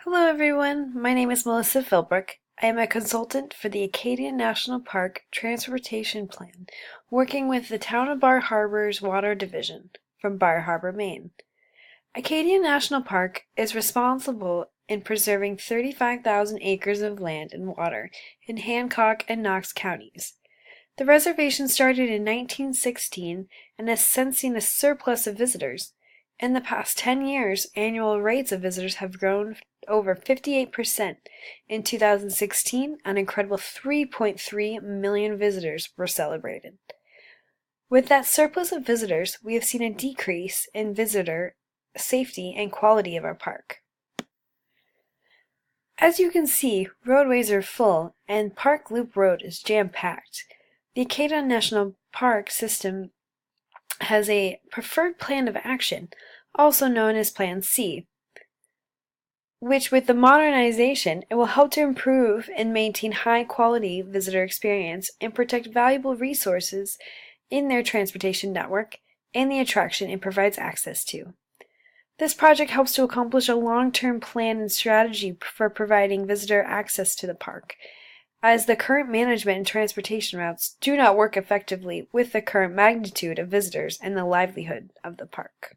Hello everyone, my name is Melissa Philbrook. I am a consultant for the Acadia National Park Transportation Plan, working with the Town of Bar Harbor's Water Division from Bar Harbor, Maine. Acadia National Park is responsible in preserving 35,000 acres of land and water in Hancock and Knox counties. The reservation started in 1916 and has since seen a surplus of visitors. In the past 10 years, annual rates of visitors have grown over 58%. In 2016, an incredible 3.3 million visitors were celebrated. With that surplus of visitors, we have seen a decrease in visitor safety and quality of our park. As you can see, roadways are full and Park Loop Road is jam-packed. The Acadia National Park System has a preferred plan of action, also known as Plan C, which with the modernization, it will help to improve and maintain high-quality visitor experience and protect valuable resources in their transportation network and the attraction it provides access to. This project helps to accomplish a long-term plan and strategy for providing visitor access to the park, as the current management and transportation routes do not work effectively with the current magnitude of visitors and the livelihood of the park.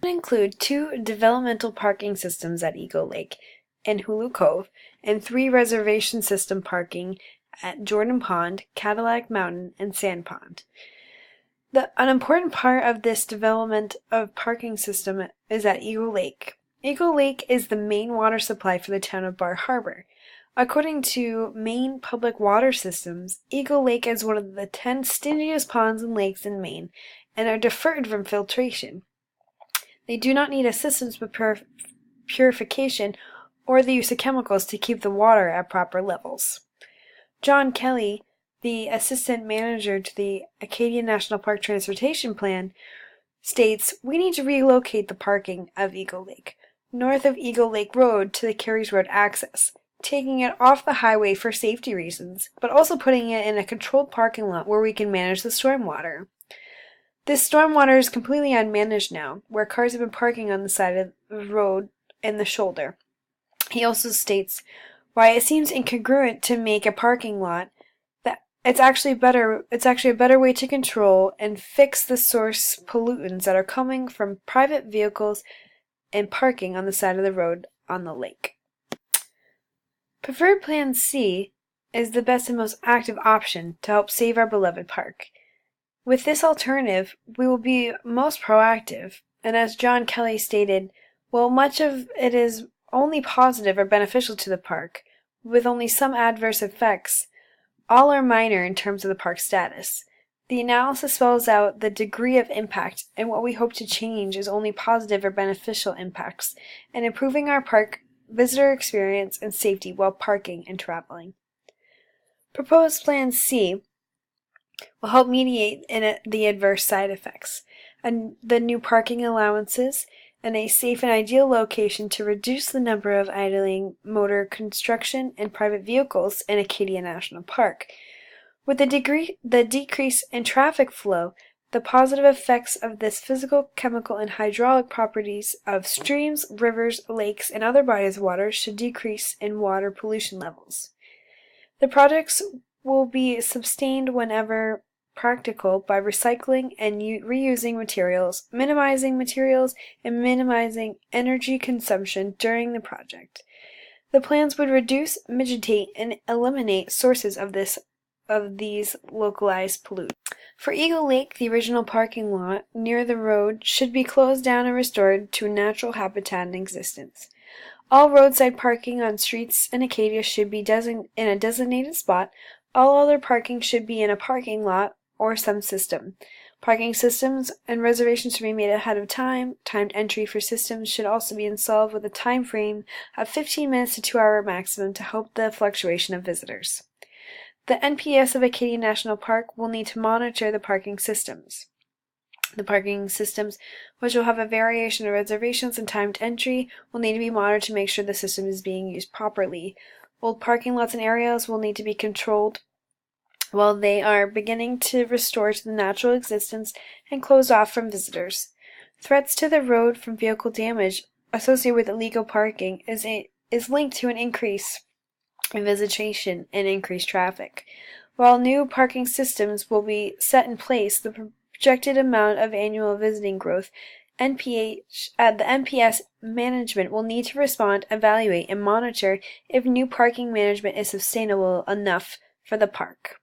It include 2 developmental parking systems at Eagle Lake and Hulu Cove, and 3 reservation system parking at Jordan Pond, Cadillac Mountain, and Sand Pond. An important part of this development of parking system is at Eagle Lake. Eagle Lake is the main water supply for the town of Bar Harbor. According to Maine Public Water Systems, Eagle Lake is one of the 10 stingiest ponds and lakes in Maine and are deferred from filtration. They do not need assistance with purification or the use of chemicals to keep the water at proper levels. John Kelly, the assistant manager to the Acadia National Park Transportation Plan, states, "We need to relocate the parking of Eagle Lake north of Eagle Lake Road to the Carries Road access, taking it off the highway for safety reasons, but also putting it in a controlled parking lot where we can manage the stormwater. This stormwater is completely unmanaged now, where cars have been parking on the side of the road and the shoulder." He also states, "Why it seems incongruent to make a parking lot that it's actually a better way to control and fix the source pollutants that are coming from private vehicles and parking on the side of the road on the lake." Preferred Plan C is the best and most active option to help save our beloved park. With this alternative, we will be most proactive, and as John Kelly stated, while much of it is only positive or beneficial to the park, with only some adverse effects, all are minor in terms of the park's status. The analysis spells out the degree of impact, and what we hope to change is only positive or beneficial impacts, and improving our park visitor experience and safety while parking and traveling. Proposed Plan C will help mediate the adverse side effects, and the new parking allowances, and a safe and ideal location to reduce the number of idling motor construction and private vehicles in Acadia National Park. With the decrease in traffic flow, the positive effects of this physical, chemical, and hydraulic properties of streams, rivers, lakes, and other bodies of water should decrease in water pollution levels. The projects will be sustained whenever practical by recycling and reusing materials, and minimizing energy consumption during the project. The plans would reduce, mitigate, and eliminate sources of these localized pollutants. For Eagle Lake, the original parking lot near the road should be closed down and restored to a natural habitat in existence. All roadside parking on streets in Acadia should be in a designated spot. All other parking should be in a parking lot or some system. Parking systems and reservations should be made ahead of time. Timed entry for systems should also be installed with a time frame of 15 minutes to 2-hour maximum to help the fluctuation of visitors. The NPS of Acadia National Park will need to monitor the parking systems. The parking systems, which will have a variation of reservations and timed entry, will need to be monitored to make sure the system is being used properly. Old parking lots and areas will need to be controlled while they are beginning to restore to the natural existence and closed off from visitors. Threats to the road from vehicle damage associated with illegal parking is linked to an increase in visitation and increased traffic. While new parking systems will be set in place, the projected amount of annual visiting growth the NPS management will need to respond, evaluate, and monitor if new parking management is sustainable enough for the park.